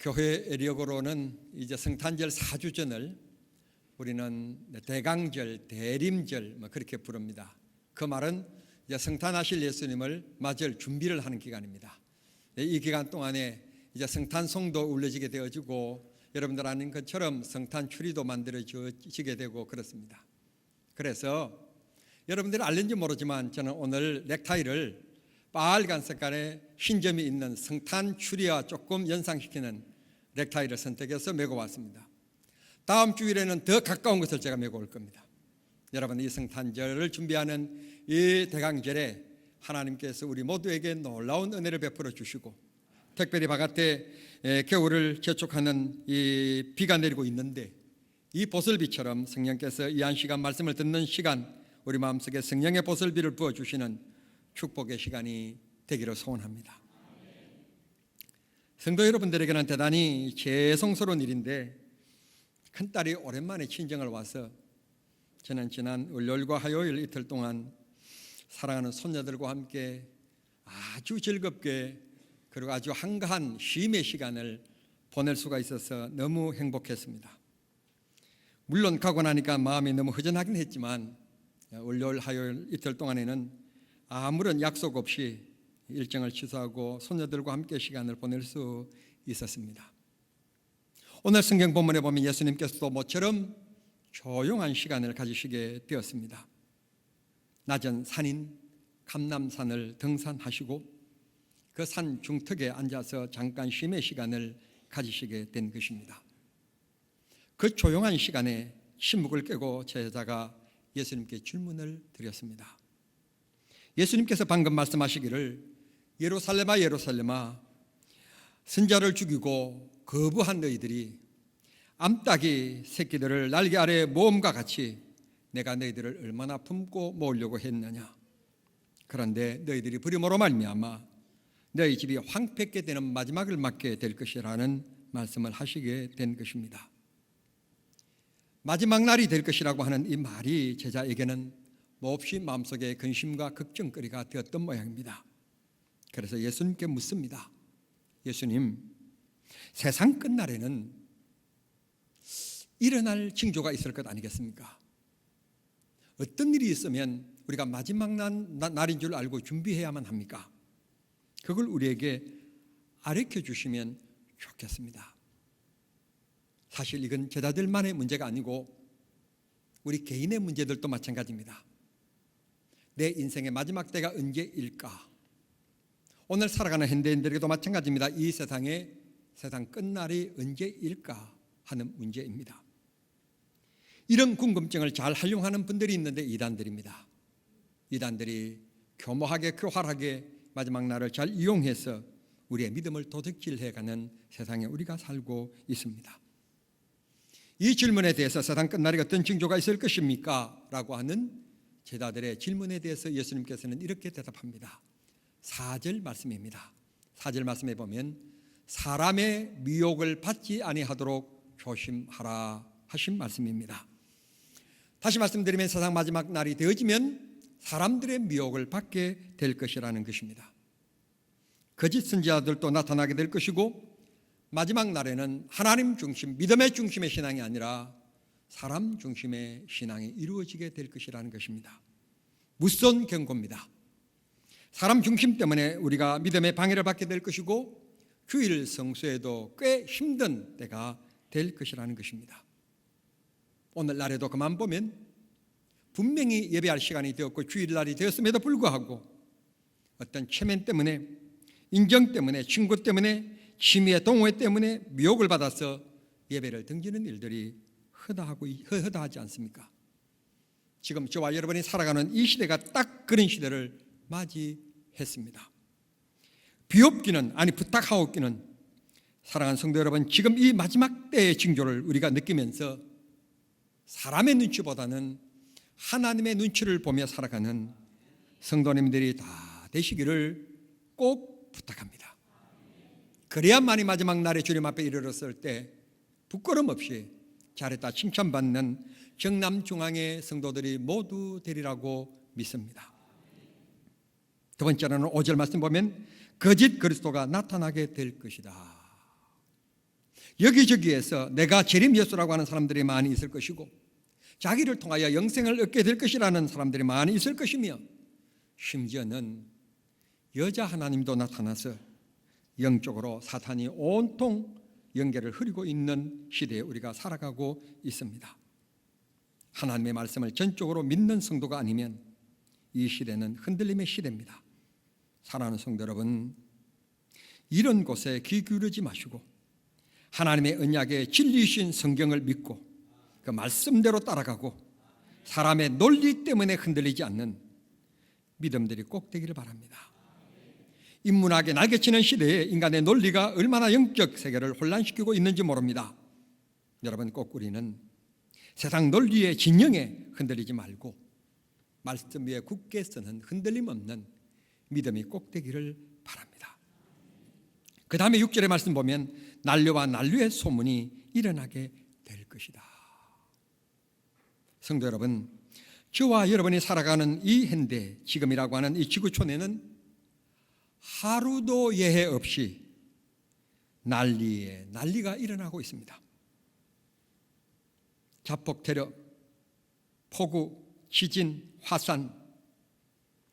교회 예력으로는 이제 성탄절 4주 전을 우리는 대강절, 대림절 그렇게 부릅니다. 그 말은 이제 성탄하실 예수님을 맞을 준비를 하는 기간입니다. 이 기간 동안에 이제 성탄송도 울려지게 되어지고 여러분들 아는 것처럼 성탄 추리도 만들어지게 되고 그렇습니다. 그래서 여러분들이 알는지 모르지만 저는 오늘 넥타이를 빨간 색깔의 흰 점이 있는 성탄 추리와 조금 연상시키는 넥타이를 선택해서 메고 왔습니다. 다음 주일에는 더 가까운 것을 제가 메고 올 겁니다. 여러분, 이 성탄절을 준비하는 이 대강절에 하나님께서 우리 모두에게 놀라운 은혜를 베풀어 주시고, 특별히 바깥에 겨울을 재촉하는 이 비가 내리고 있는데 이 보슬비처럼 성령께서 이 한 시간 말씀을 듣는 시간, 우리 마음속에 성령의 보슬비를 부어주시는 축복의 시간이 되기를 소원합니다. 성도 여러분들에게는 대단히 죄송스러운 일인데, 큰딸이 오랜만에 친정을 와서 저는 지난 월요일과 화요일 이틀 동안 사랑하는 손녀들과 함께 아주 즐겁게 그리고 아주 한가한 쉼의 시간을 보낼 수가 있어서 너무 행복했습니다. 물론 가고 나니까 마음이 너무 허전하긴 했지만 월요일 화요일 이틀 동안에는 아무런 약속 없이 일정을 취소하고 손녀들과 함께 시간을 보낼 수 있었습니다. 오늘 성경 본문에 보면 예수님께서도 모처럼 조용한 시간을 가지시게 되었습니다. 낮은 산인 감람산을 등산하시고 그 산 중턱에 앉아서 잠깐 쉼의 시간을 가지시게 된 것입니다. 그 조용한 시간에 침묵을 깨고 제자가 예수님께 질문을 드렸습니다. 예수님께서 방금 말씀하시기를 예루살렘아 예루살렘아 선자를 죽이고 거부한 너희들이 암탉이 새끼들을 날개 아래 모음과 같이 내가 너희들을 얼마나 품고 모으려고 했느냐. 그런데 너희들이 부림으로 말미암아 너희 집이 황폐케 되는 마지막을 맞게 될 것이라는 말씀을 하시게 된 것입니다. 마지막 날이 될 것이라고 하는 이 말이 제자에게는 몹시 마음속에 근심과 걱정거리가 되었던 모양입니다. 그래서 예수님께 묻습니다. 예수님, 세상 끝날에는 일어날 징조가 있을 것 아니겠습니까? 어떤 일이 있으면 우리가 마지막 날인 줄 알고 준비해야만 합니까? 그걸 우리에게 가르쳐 주시면 좋겠습니다. 사실 이건 제자들만의 문제가 아니고 우리 개인의 문제들도 마찬가지입니다. 내 인생의 마지막 때가 언제일까? 오늘 살아가는 현대인들에게도 마찬가지입니다. 이 세상 끝날이 언제일까 하는 문제입니다. 이런 궁금증을 잘 활용하는 분들이 있는데 이단들입니다. 이단들이 교모하게 교활하게 마지막 날을 잘 이용해서 우리의 믿음을 도둑질해가는 세상에 우리가 살고 있습니다. 이 질문에 대해서 세상 끝날에 어떤 징조가 있을 것입니까? 라고 하는 제자들의 질문에 대해서 예수님께서는 이렇게 대답합니다. 4절 말씀입니다. 4절 말씀에 보면 사람의 미혹을 받지 아니하도록 조심하라 하신 말씀입니다. 다시 말씀드리면 세상 마지막 날이 되어지면 사람들의 미혹을 받게 될 것이라는 것입니다. 거짓 선지자들도 나타나게 될 것이고 마지막 날에는 하나님 중심, 믿음의 중심의 신앙이 아니라 사람 중심의 신앙이 이루어지게 될 것이라는 것입니다. 무서운 경고입니다. 사람 중심 때문에 우리가 믿음의 방해를 받게 될 것이고 주일 성수에도 꽤 힘든 때가 될 것이라는 것입니다. 오늘날에도 그만 보면 분명히 예배할 시간이 되었고 주일날이 되었음에도 불구하고 어떤 체면 때문에, 인정 때문에, 친구 때문에, 취미의 동호회 때문에 미혹을 받아서 예배를 등지는 일들이 허다하지 않습니까? 지금 저와 여러분이 살아가는 이 시대가 딱 그런 시대를 맞이했습니다. 비옵기는 아니 부탁하옵기는 사랑하는 성도 여러분, 지금 이 마지막 때의 징조를 우리가 느끼면서 사람의 눈치보다는 하나님의 눈치를 보며 살아가는 성도님들이 다 되시기를 꼭 부탁합니다. 그래야만이 마지막 날에 주님 앞에 이르렀을 때 부끄럼 없이 잘했다 칭찬받는 정남중앙의 성도들이 모두 되리라고 믿습니다. 두 번째로는 5절 말씀 보면 거짓 그리스도가 나타나게 될 것이다. 여기저기에서 내가 재림 예수라고 하는 사람들이 많이 있을 것이고 자기를 통하여 영생을 얻게 될 것이라는 사람들이 많이 있을 것이며 심지어는 여자 하나님도 나타나서 영적으로 사탄이 온통 영계를 흐리고 있는 시대에 우리가 살아가고 있습니다. 하나님의 말씀을 전적으로 믿는 성도가 아니면 이 시대는 흔들림의 시대입니다. 사랑하는 성도 여러분, 이런 곳에 귀 기울이지 마시고 하나님의 언약의 진리이신 성경을 믿고 그 말씀대로 따라가고 사람의 논리 때문에 흔들리지 않는 믿음들이 꼭 되기를 바랍니다. 인문학에 날개치는 시대에 인간의 논리가 얼마나 영적 세계를 혼란시키고 있는지 모릅니다. 여러분, 꼭 우리는 세상 논리의 진영에 흔들리지 말고 말씀 위에 굳게 서는 흔들림 없는 믿음이 꼭 되기를 바랍니다. 그 다음에 6절의 말씀 보면 난료와 난류의 소문이 일어나게 될 것이다. 성도 여러분, 저와 여러분이 살아가는 이 현대, 지금이라고 하는 이 지구촌에는 하루도 예외 없이 난리가 일어나고 있습니다. 자폭 테러, 폭우, 지진, 화산,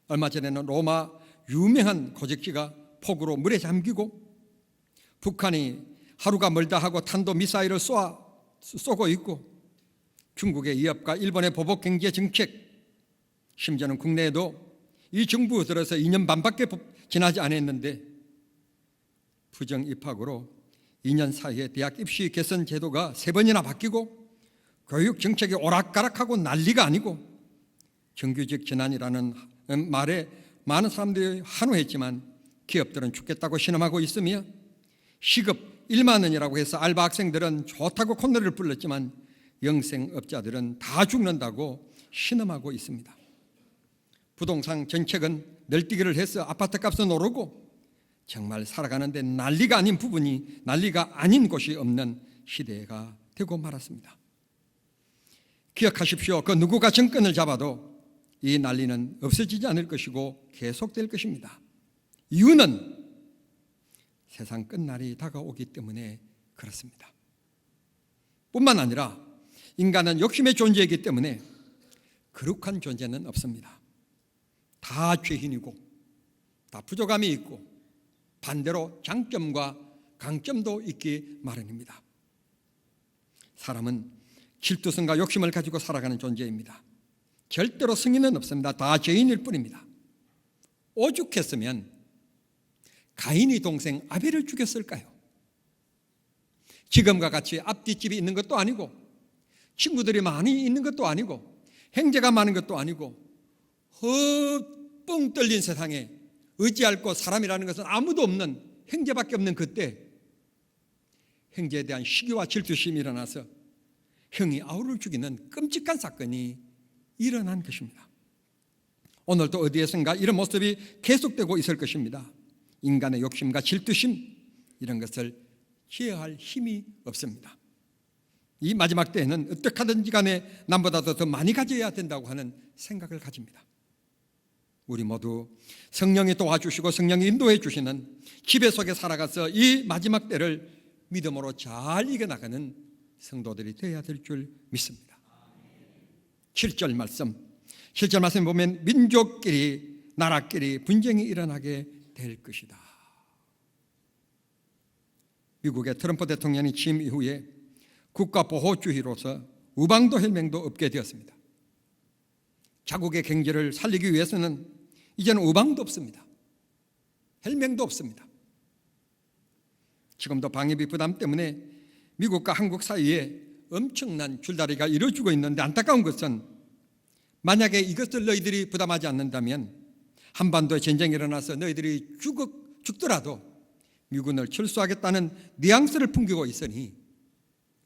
얼마 전에는 로마 유명한 고적지가 폭우로 물에 잠기고 북한이 하루가 멀다 하고 탄도 미사일을 쏘고 있고 중국의 위협과 일본의 보복 경제 정책, 심지어는 국내에도 이 정부 들어서 2년 반밖에 지나지 않았는데 부정 입학으로 2년 사이에 대학 입시 개선 제도가 3번이나 바뀌고 교육 정책이 오락가락하고 난리가 아니고 정규직 전환이라는 말에 많은 사람들이 환호했지만 기업들은 죽겠다고 신음하고 있으며 시급 1만 원이라고 해서 알바 학생들은 좋다고 콧노래를 불렀지만 영생업자들은 다 죽는다고 신음하고 있습니다. 부동산 정책은 널뛰기를 해서 아파트 값은 오르고 정말 살아가는데 난리가 아닌 부분이 난리가 아닌 곳이 없는 시대가 되고 말았습니다. 기억하십시오. 그 누구가 정권을 잡아도 이 난리는 없어지지 않을 것이고 계속될 것입니다. 이유는 세상 끝날이 다가오기 때문에 그렇습니다. 뿐만 아니라 인간은 욕심의 존재이기 때문에 거룩한 존재는 없습니다. 다 죄인이고 다 부족함이 있고 반대로 장점과 강점도 있기 마련입니다. 사람은 질투성과 욕심을 가지고 살아가는 존재입니다. 절대로 승인은 없습니다. 다 죄인일 뿐입니다. 오죽했으면 가인이 동생 아벨을 죽였을까요? 지금과 같이 앞뒷집이 있는 것도 아니고 친구들이 많이 있는 것도 아니고 형제가 많은 것도 아니고 뻥 뚫린 세상에 의지할 곳 사람이라는 것은 아무도 없는 형제밖에 없는 그때 형제에 대한 시기와 질투심이 일어나서 형이 아우를 죽이는 끔찍한 사건이 일어난 것입니다. 오늘도 어디에선가 이런 모습이 계속되고 있을 것입니다. 인간의 욕심과 질투심 이런 것을 제어할 힘이 없습니다. 이 마지막 때에는 어떻게 하든지 간에 남보다도 더 많이 가져야 된다고 하는 생각을 가집니다. 우리 모두 성령이 도와주시고 성령이 인도해 주시는 지배 속에 살아가서 이 마지막 때를 믿음으로 잘 이겨나가는 성도들이 되어야 될 줄 믿습니다. 7절 말씀, 7절 말씀 보면 민족끼리 나라끼리 분쟁이 일어나게 될 것이다. 미국의 트럼프 대통령이 취임 이후에 국가보호주의로서 우방도 혈맹도 없게 되었습니다. 자국의 경제를 살리기 위해서는 이제는 우방도 없습니다. 혈맹도 없습니다. 지금도 방위비 부담 때문에 미국과 한국 사이에 엄청난 줄다리가 이루어지고 있는데 안타까운 것은 만약에 이것을 너희들이 부담하지 않는다면 한반도에 전쟁이 일어나서 너희들이 죽더라도 미군을 철수하겠다는 뉘앙스를 풍기고 있으니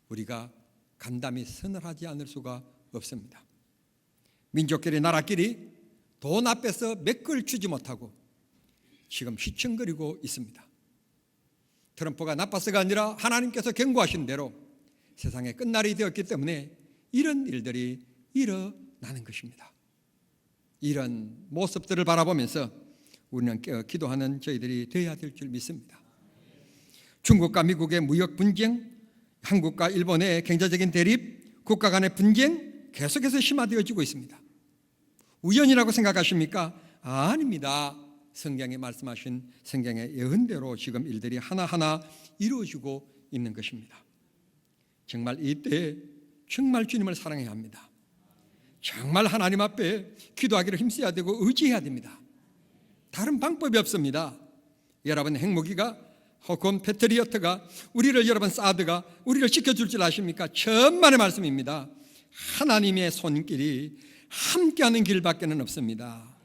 우리가 간담이 선을 하지 않을 수가 없습니다. 민족끼리 나라끼리 돈 앞에서 맥을 주지 못하고 지금 휘청거리고 있습니다. 트럼프가 나빠서가 아니라 하나님께서 경고하신 대로 세상의 끝날이 되었기 때문에 이런 일들이 일어나는 것입니다. 이런 모습들을 바라보면서 우리는 기도하는 저희들이 되어야 될 줄 믿습니다. 중국과 미국의 무역 분쟁, 한국과 일본의 경제적인 대립, 국가 간의 분쟁 계속해서 심화되어지고 있습니다. 우연이라고 생각하십니까? 아닙니다. 성경에 말씀하신 성경의 예언대로 지금 일들이 하나하나 이루어지고 있는 것입니다. 정말 이때 정말 주님을 사랑해야 합니다. 정말 하나님 앞에 기도하기를 힘써야 되고 의지해야 됩니다. 다른 방법이 없습니다. 여러분 핵무기가 혹은 패트리어트가 우리를 여러분 사드가 우리를 지켜줄 줄 아십니까? 천만의 말씀입니다. 하나님의 손길이 함께하는 길밖에는 없습니다.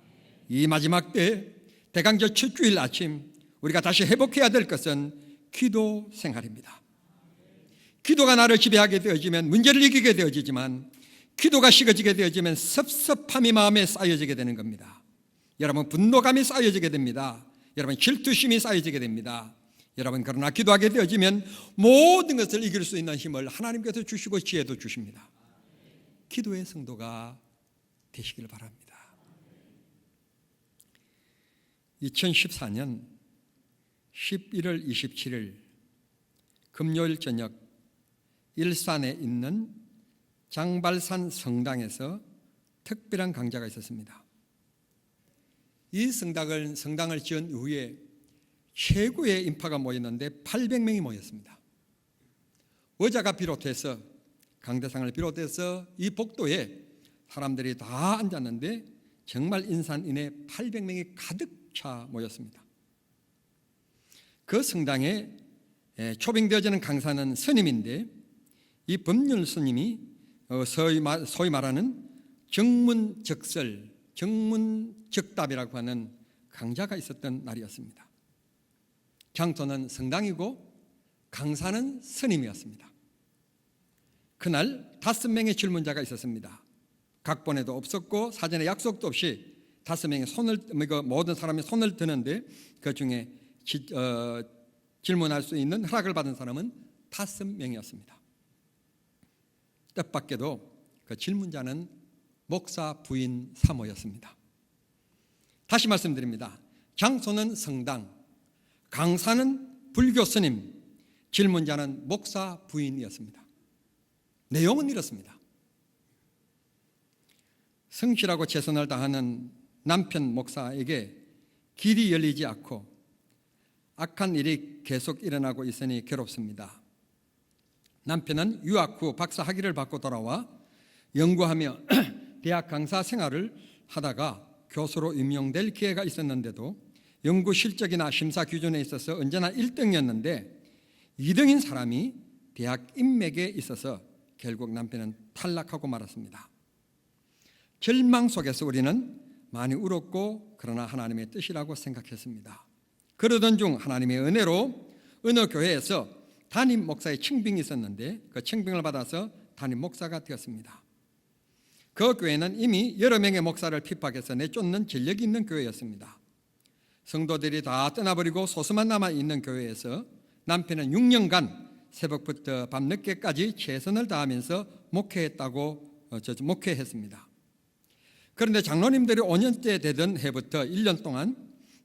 이 마지막 때 대강절 첫 주일 아침 우리가 다시 회복해야 될 것은 기도 생활입니다. 기도가 나를 지배하게 되어지면 문제를 이기게 되어지지만 기도가 식어지게 되어지면 섭섭함이 마음에 쌓여지게 되는 겁니다. 여러분 분노감이 쌓여지게 됩니다. 여러분 질투심이 쌓여지게 됩니다. 여러분 그러나 기도하게 되어지면 모든 것을 이길 수 있는 힘을 하나님께서 주시고 지혜도 주십니다. 기도의 성도가 되시길 바랍니다. 2014년 11월 27일 금요일 저녁 일산에 있는 장발산 성당에서 특별한 강좌가 있었습니다. 이 성당을 지은 이후에 최고의 인파가 모였는데 800명이 모였습니다. 의자가 비롯해서 강대상을 비롯해서 이 복도에 사람들이 다 앉았는데 정말 인산인해 800명이 가득 차 모였습니다. 그 성당에 초빙되어지는 강사는 스님인데 이 법률 스님이 소위 말하는 정문적설, 정문적답이라고 하는 강좌가 있었던 날이었습니다. 장소는 성당이고 강사는 스님이었습니다. 그날 5명의 질문자가 있었습니다. 각본에도 없었고 사전에 약속도 없이 5명의 모든 사람이 손을 드는데 그 중에 질문할 수 있는 허락을 받은 사람은 5명이었습니다. 뜻밖에도 그 질문자는 목사 부인 사모였습니다. 다시 말씀드립니다. 장소는 성당, 강사는 불교 스님, 질문자는 목사 부인이었습니다. 내용은 이렇습니다. 성실하고 최선을 다하는 남편 목사에게 길이 열리지 않고 악한 일이 계속 일어나고 있으니 괴롭습니다. 남편은 유학 후 박사 학위를 받고 돌아와 연구하며 대학 강사 생활을 하다가 교수로 임용될 기회가 있었는데도 연구 실적이나 심사 기준에 있어서 언제나 1등이었는데 2등인 사람이 대학 인맥에 있어서 결국 남편은 탈락하고 말았습니다. 절망 속에서 우리는 많이 울었고 그러나 하나님의 뜻이라고 생각했습니다. 그러던 중 하나님의 은혜로 어느 교회에서 담임 목사의 칭빙이 있었는데 그 칭빙을 받아서 담임 목사가 되었습니다. 그 교회는 이미 여러 명의 목사를 핍박해서 내쫓는 전력이 있는 교회였습니다. 성도들이 다 떠나버리고 소수만 남아있는 교회에서 남편은 6년간 새벽부터 밤늦게까지 최선을 다하면서 목회했습니다. 그런데 장로님들이 5년째 되던 해부터 1년 동안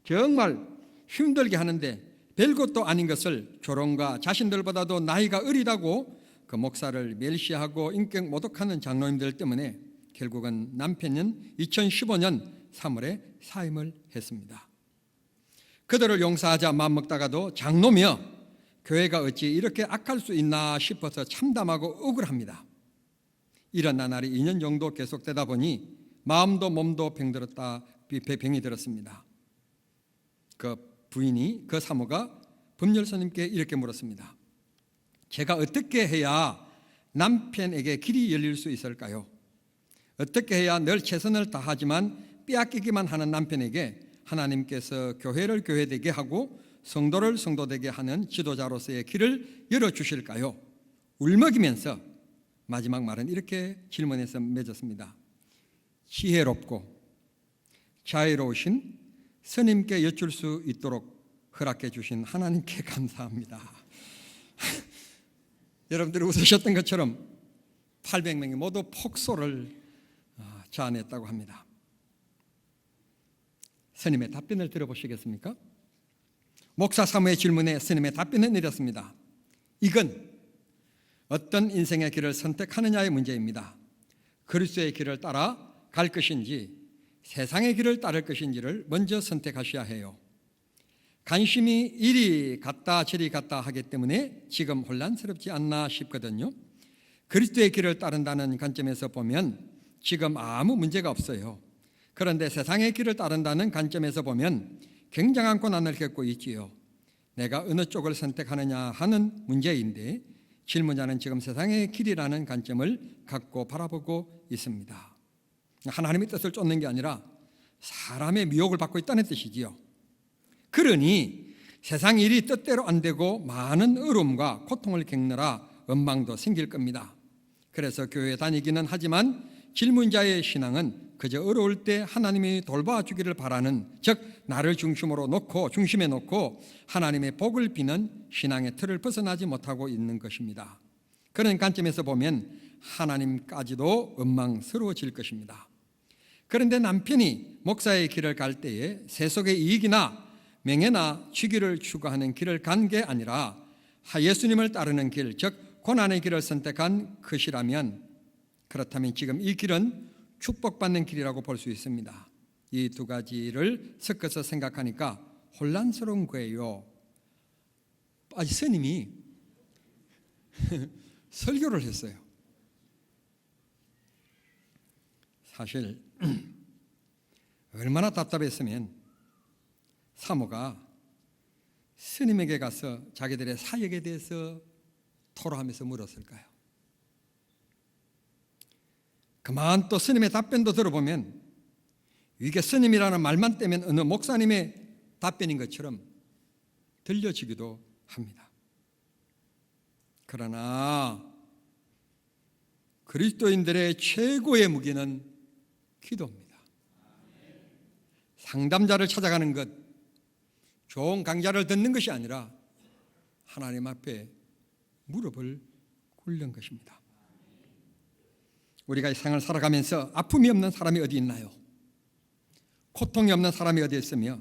정말 힘들게 하는데 별것도 아닌 것을 조롱과 자신들보다도 나이가 어리다고 그 목사를 멸시하고 인격 모독하는 장로님들 때문에 결국은 남편은 2015년 3월에 사임을 했습니다. 그들을 용서하자 마음먹다가도 장로며 교회가 어찌 이렇게 악할 수 있나 싶어서 참담하고 억울합니다. 이런 나날이 2년 정도 계속되다 보니 마음도 몸도 병이 들었습니다. 그 부인이 그 사모가 법률스님께 이렇게 물었습니다. 제가 어떻게 해야 남편에게 길이 열릴 수 있을까요? 어떻게 해야 늘 최선을 다하지만 빼앗기기만 하는 남편에게 하나님께서 교회를 교회되게 하고 성도를 성도되게 하는 지도자로서의 길을 열어주실까요? 울먹이면서 마지막 말은 이렇게 질문해서 맺었습니다. 지혜롭고 자유로우신 스님께 여쭐 수 있도록 허락해 주신 하나님께 감사합니다. 여러분들이 웃으셨던 것처럼 800명이 모두 폭소를 자아냈다고 합니다. 스님의 답변을 들어보시겠습니까? 목사 사모의 질문에 스님의 답변은 이렇습니다. 이건 어떤 인생의 길을 선택하느냐의 문제입니다. 그리스도의 길을 따라 갈 것인지 세상의 길을 따를 것인지를 먼저 선택하셔야 해요. 관심이 이리 갔다 저리 갔다 하기 때문에 지금 혼란스럽지 않나 싶거든요. 그리스도의 길을 따른다는 관점에서 보면 지금 아무 문제가 없어요. 그런데 세상의 길을 따른다는 관점에서 보면 굉장한 고난을 겪고 있지요. 내가 어느 쪽을 선택하느냐 하는 문제인데 질문자는 지금 세상의 길이라는 관점을 갖고 바라보고 있습니다. 하나님의 뜻을 쫓는 게 아니라 사람의 미혹을 받고 있다는 뜻이지요. 그러니 세상 일이 뜻대로 안 되고 많은 어려움과 고통을 겪느라 원망도 생길 겁니다. 그래서 교회 다니기는 하지만 질문자의 신앙은 그저 어려울 때 하나님이 돌봐주기를 바라는, 즉 나를 중심에 놓고 하나님의 복을 비는 신앙의 틀을 벗어나지 못하고 있는 것입니다. 그런 관점에서 보면 하나님까지도 원망스러워질 것입니다. 그런데 남편이 목사의 길을 갈 때에 세속의 이익이나 명예나 chức위를 추구하는 길을 간 게 아니라 예수님을 따르는 길, 즉 고난의 길을 선택한 것이라면, 그렇다면 지금 이 길은 축복받는 길이라고 볼 수 있습니다. 이 두 가지를 섞어서 생각하니까 혼란스러운 거예요. 스님이 설교를 했어요. 사실 얼마나 답답했으면 사모가 스님에게 가서 자기들의 사역에 대해서 토로하면서 물었을까요? 그만 또 스님의 답변도 들어보면 이게 스님이라는 말만 떼면 어느 목사님의 답변인 것처럼 들려지기도 합니다. 그러나 그리스도인들의 최고의 무기는 기도입니다. 상담자를 찾아가는 것, 좋은 강좌를 듣는 것이 아니라 하나님 앞에 무릎을 꿇는 것입니다. 우리가 이 생을 살아가면서 아픔이 없는 사람이 어디 있나요? 고통이 없는 사람이 어디 있으며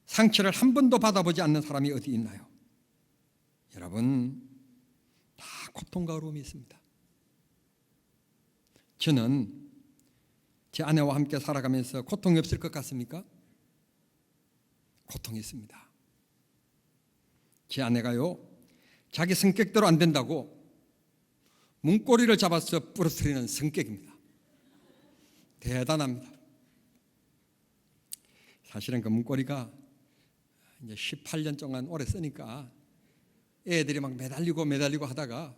상처를 한 번도 받아보지 않는 사람이 어디 있나요? 여러분, 다 고통과 어려움이 있습니다. 저는 제 아내와 함께 살아가면서 고통이 없을 것 같습니까? 고통이 있습니다. 제 아내가요, 자기 성격대로 안 된다고 문고리를 잡아서 부러뜨리는 성격입니다. 대단합니다. 사실은 그 문고리가 이제 18년 동안 오래 쓰니까 애들이 막 매달리고 하다가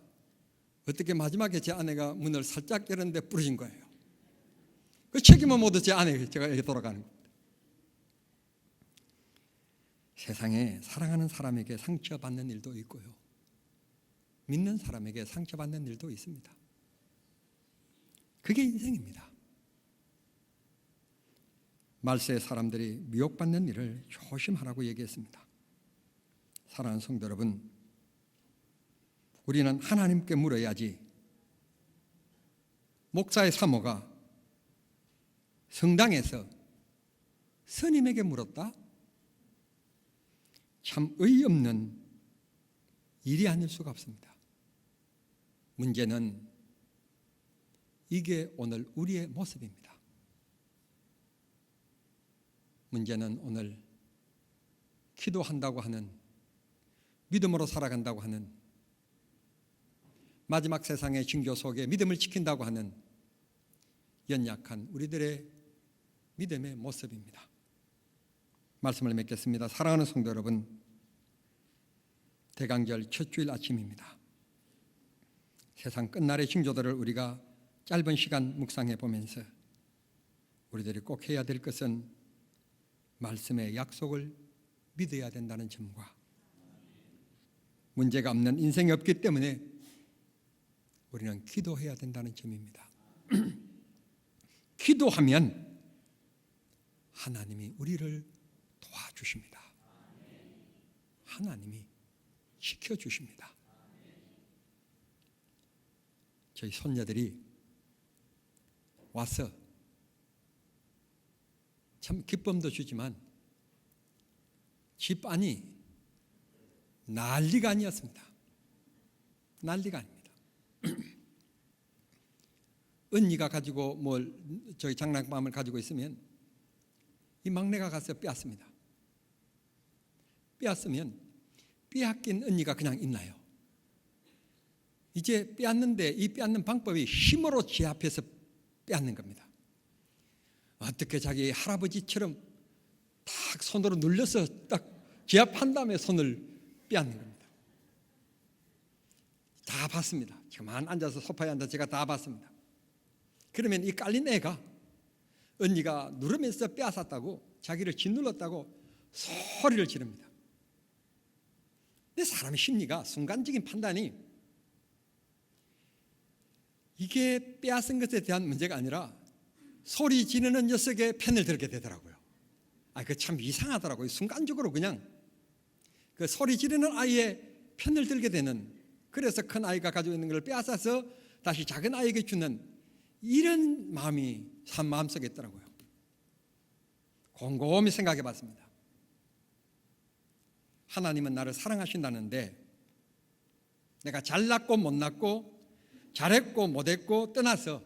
어떻게 마지막에 제 아내가 문을 살짝 열었는데 부러진 거예요. 그 책임은 모두 제가 돌아가는 겁니다. 세상에 사랑하는 사람에게 상처받는 일도 있고요, 믿는 사람에게 상처받는 일도 있습니다. 그게 인생입니다. 말세의 사람들이 미혹받는 일을 조심하라고 얘기했습니다. 사랑하는 성도 여러분, 우리는 하나님께 물어야지 목사의 사모가 성당에서 스님에게 물었다? 참 어이없는 일이 아닐 수가 없습니다. 문제는 이게 오늘 우리의 모습입니다. 문제는 오늘 기도한다고 하는, 믿음으로 살아간다고 하는, 마지막 세상의 징조 속에 믿음을 지킨다고 하는 연약한 우리들의 믿음의 모습입니다. 말씀을 맺겠습니다. 사랑하는 성도 여러분, 대강절 첫 주일 아침입니다. 세상 끝날의 징조들을 우리가 짧은 시간 묵상해 보면서 우리들이 꼭 해야 될 것은 말씀의 약속을 믿어야 된다는 점과 문제가 없는 인생이 없기 때문에 우리는 기도해야 된다는 점입니다. 기도하면 하나님이 우리를 도와주십니다. 하나님이 지켜주십니다. 저희 손녀들이 와서 참 기쁨도 주지만 집 안이 난리가 아니었습니다. 난리가 아닙니다. 언니가 가지고 저희 장난감을 가지고 있으면 이 막내가 가서 빼앗습니다. 빼앗으면 빼앗긴 언니가 그냥 있나요? 이제 빼앗는데 이 빼앗는 방법이 힘으로 제 앞에서 빼앗는 겁니다. 어떻게 자기 할아버지처럼 딱 손으로 눌려서 딱 제압한 다음에 손을 빼앗는 겁니다. 다 봤습니다. 저만 앉아서 소파에 앉아 제가 다 봤습니다. 그러면 이 깔린 애가 언니가 누르면서 빼앗았다고 자기를 짓눌렀다고 소리를 지릅니다. 근데 사람의 심리가 순간적인 판단이 이게 빼앗은 것에 대한 문제가 아니라 소리 지르는 녀석의 편을 들게 되더라고요. 그 참 이상하더라고요. 순간적으로 그냥 그 소리 지르는 아이의 편을 들게 되는, 그래서 큰 아이가 가지고 있는 걸 빼앗아서 다시 작은 아이에게 주는 이런 마음이 참 마음속에 있더라고요. 곰곰이 생각해 봤습니다. 하나님은 나를 사랑하신다는데 내가 잘났고 못났고 잘했고 못했고 떠나서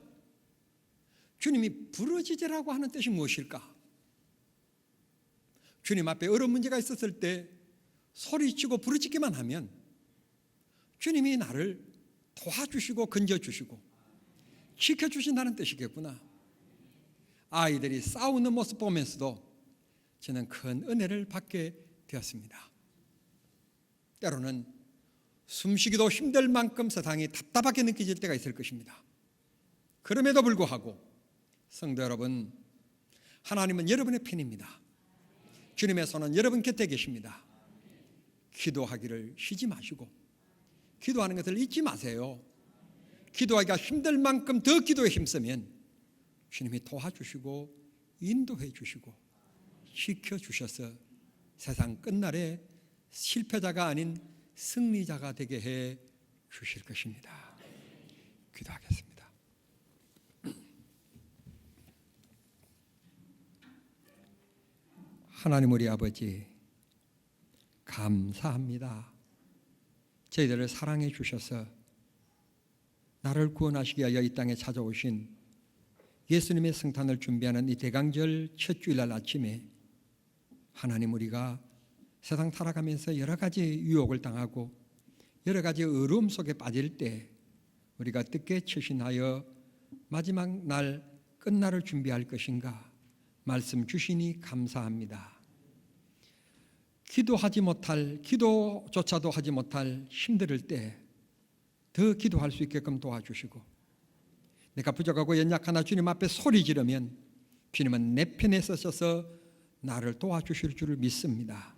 주님이 부르짖으라고 하는 뜻이 무엇일까? 주님 앞에 어려운 문제가 있었을 때 소리치고 부르짖기만 하면 주님이 나를 도와주시고 건져주시고 지켜주신다는 뜻이겠구나. 아이들이 싸우는 모습 보면서도 저는 큰 은혜를 받게 되었습니다. 때로는 숨쉬기도 힘들 만큼 세상이 답답하게 느껴질 때가 있을 것입니다. 그럼에도 불구하고 성도 여러분, 하나님은 여러분의 편입니다. 주님의 손은 여러분 곁에 계십니다. 기도하기를 쉬지 마시고 기도하는 것을 잊지 마세요. 기도하기가 힘들 만큼 더 기도에 힘쓰면 주님이 도와주시고 인도해 주시고 지켜주셔서 세상 끝날에 실패자가 아닌 승리자가 되게 해 주실 것입니다. 기도하겠습니다. 하나님 우리 아버지 감사합니다. 저희들을 사랑해 주셔서 나를 구원하시기 위하여 이 땅에 찾아오신 예수님의 성탄을 준비하는 이 대강절 첫 주일날 아침에 하나님, 우리가 세상 살아가면서 여러 가지 유혹을 당하고 여러 가지 어려움 속에 빠질 때 우리가 어떻게 처신하여 마지막 날 끝날을 준비할 것인가 말씀 주시니 감사합니다. 기도조차도 하지 못할 힘들 때 더 기도할 수 있게끔 도와주시고, 내가 부족하고 연약하나 주님 앞에 소리 지르면 주님은 내 편에 서셔서 나를 도와주실 줄을 믿습니다.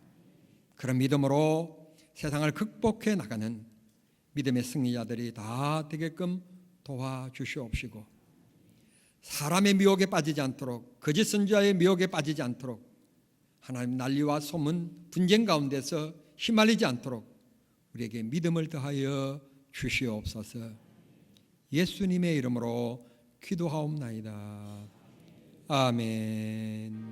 그런 믿음으로 세상을 극복해 나가는 믿음의 승리자들이 다 되게끔 도와주시옵시고, 사람의 미혹에 빠지지 않도록, 거짓 선지자의 미혹에 빠지지 않도록, 하나님 난리와 소문, 분쟁 가운데서 휘말리지 않도록 우리에게 믿음을 더하여 주시옵소서. 예수님의 이름으로 기도하옵나이다. 아멘.